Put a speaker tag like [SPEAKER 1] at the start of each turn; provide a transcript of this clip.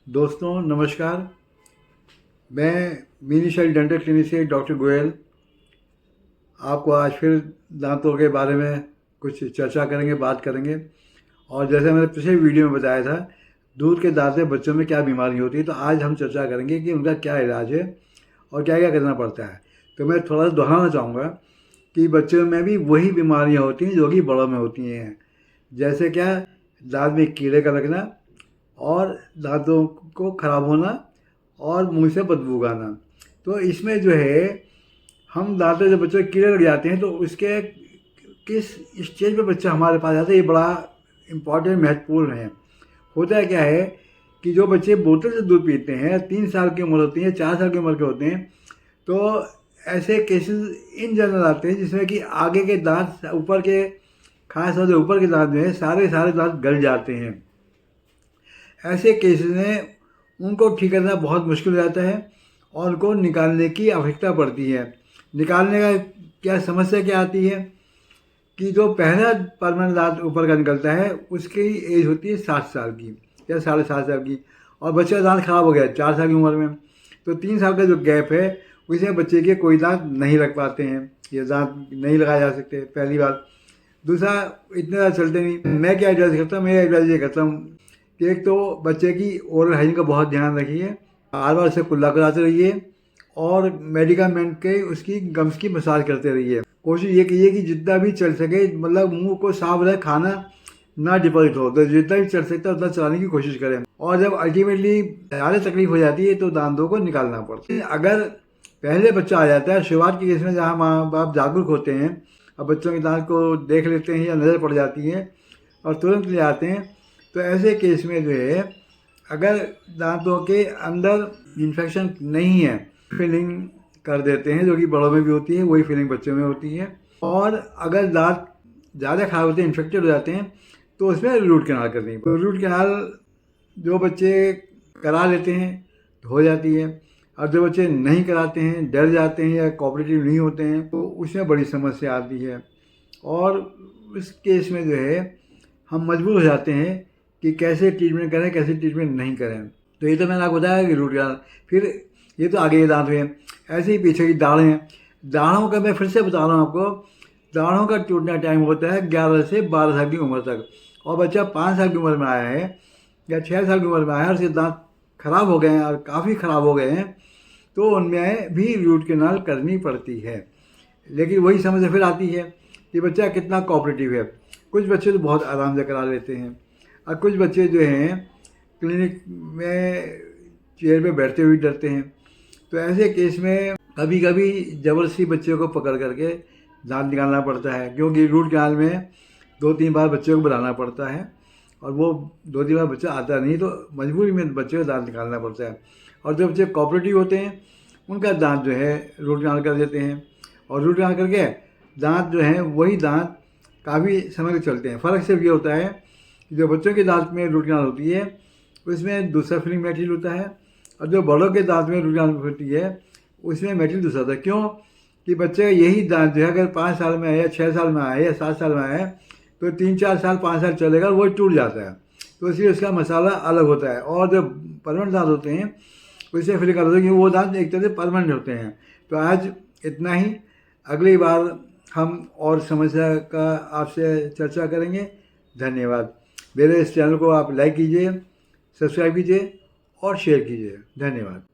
[SPEAKER 1] दोस्तों नमस्कार। मैं मिनीशल डेंटल क्लिनिक से डॉक्टर गोयल आपको आज फिर दांतों के बारे में कुछ चर्चा करेंगे, बात करेंगे। और जैसे मैंने पिछले वीडियो में बताया था, दूध के दांत से बच्चों में क्या बीमारी होती है, तो आज हम चर्चा करेंगे कि उनका क्या इलाज है और क्या क्या करना पड़ता है। तो मैं थोड़ा सा दोहराना चाहूँगा कि बच्चों में भी वही बीमारियाँ होती हैं जो कि बड़ों में होती हैं। जैसे क्या, दांत में कीड़े का लगना और दांतों को खराब होना और मुंह से बदबू आना। तो इसमें जो है, हम दांतों जब बच्चों के कीड़े लग जाते हैं तो उसके किस स्टेज पे बच्चा हमारे पास आता है, ये बड़ा इम्पॉर्टेंट महत्वपूर्ण है। होता है क्या है कि जो बच्चे बोतल से दूध पीते हैं, 3 साल की उम्र होती है, 4 साल की उम्र के होते हैं, तो ऐसे केसेस इन जनरल आते हैं जिसमें कि आगे के दांत, ऊपर के, खास तौर से ऊपर के दांत जो है, सारे सारे दांत गल जाते हैं। ऐसे केसेस में उनको ठीक करना बहुत मुश्किल हो जाता है और उनको निकालने की आवश्यकता पड़ती है। निकालने का क्या समस्या क्या आती है कि जो पहला परमानेंट दांत ऊपर का निकलता है उसकी एज होती है 60 साल की या 7.5 साल की, और बच्चे का दांत खराब हो गया 4 साल की उम्र में, तो 3 साल का जो गैप है उसमें बच्चे के कोई दांत नहीं लग पाते हैं, ये दांत नहीं लगाए जा सकते, पहली बात। दूसरा, इतने ज़्यादा चलते नहीं। मैं क्या एडवाइस करता हूँ, मैं एडवाइस ये करता हूँ कि एक तो बच्चे की ओरल हाइजीन का बहुत ध्यान रखिए, बार बार से कुल्ला कराते रहिए और मेडिकामेंट के उसकी गम्स की मसाज करते रहिए। कोशिश ये कीजिए कि जितना भी चल सके, मतलब मुंह को साफ रहे, खाना ना डिपॉजिट हो, तो जितना भी चल सकता है उतना चलाने की कोशिश करें। और जब अल्टीमेटली ज़्यादा तकलीफ हो जाती है तो दांतों को निकालना पड़ता है। अगर पहले बच्चा आ जाता है, शुरुआत के केस में जहाँ माँ बाप जागरूक होते हैं और बच्चों के दांत को देख लेते हैं या नज़र पड़ जाती है और तुरंत ले आते हैं, तो ऐसे केस में जो है, अगर दांतों के अंदर इन्फेक्शन नहीं है, फिलिंग कर देते हैं, जो कि बड़ों में भी होती है, वही फिलिंग बच्चों में होती है। और अगर दांत ज़्यादा खराब होते हैं, इन्फेक्टेड हो जाते हैं, तो उसमें रूट कैनाल करनी है। तो रूट कैनाल जो बच्चे करा लेते हैं तो हो जाती है, और जो बच्चे नहीं कराते हैं, डर जाते हैं या कोऑपरेटिव नहीं होते हैं, तो उसमें बड़ी समस्या आती है। और उस केस में जो है, हम मजबूर हो जाते हैं कि कैसे ट्रीटमेंट करें, कैसे ट्रीटमेंट नहीं करें। तो ये तो मैंने आपको बताया कि रूट कैनाल, फिर ये तो आगे के दांत हुए, ऐसे ही पीछे की दाढ़ें हैं। दाढ़ों का मैं फिर से बता रहा हूँ आपको, दाढ़ों का टूटने का टाइम होता है 11 से 12 साल की उम्र तक। और बच्चा 5 साल की उम्र में आया है या 6 साल की उम्र में आया है और उसके दांत खराब हो गए हैं और काफ़ी ख़राब हो गए हैं, तो उनमें भी रूट कैनाल करनी पड़ती है। लेकिन वही समस्या फिर आती है कि बच्चा कितना कोऑपरेटिव है। कुछ बच्चे तो बहुत आराम से करा लेते हैं और कुछ बच्चे जो हैं क्लिनिक में चेयर पे बैठते हुए डरते हैं। तो ऐसे केस में कभी कभी ज़बरदस्ती बच्चे को पकड़ करके दांत निकालना पड़ता है, क्योंकि रूट कैनाल में 2-3 बार बच्चे को बुलाना पड़ता है और वो 2-3 बार बच्चा आता नहीं, तो मजबूरी में बच्चे को दांत निकालना पड़ता है। और जो बच्चे कोऑपरेटिव होते हैं उनका दांत जो है रूट कैनाल कर देते हैं, और रूट कैनाल करके दांत जो हैं वही दांत काफ़ी समय तक चलते हैं। फ़र्क सिर्फ ये होता है कि जो बच्चों के दांत में रूट कैनाल होती है उसमें दूसरा फिलिंग मटेरियल होता है, और जो बड़ों के दांत में रूट कैनाल होती है उसमें मटेरियल दूसरा होता है। क्यों कि बच्चे का यही दांत जो है, अगर 5 साल में आया या 6 साल में आया या 7 साल में आया है, तो 3-4 साल 5 साल चलेगा, वो टूट जाता है, तो इसलिए उसका मसाला अलग होता है। और जो परमानेंट दांत होते हैं उससे फिलिंग अलग होती है, क्योंकि वो दांत एक तरह से परमानेंट होते हैं। तो आज इतना ही, अगली बार हम और समस्या का आपसे चर्चा करेंगे। धन्यवाद। मेरे इस चैनल को आप लाइक कीजिए, सब्सक्राइब कीजिए और शेयर कीजिए। धन्यवाद।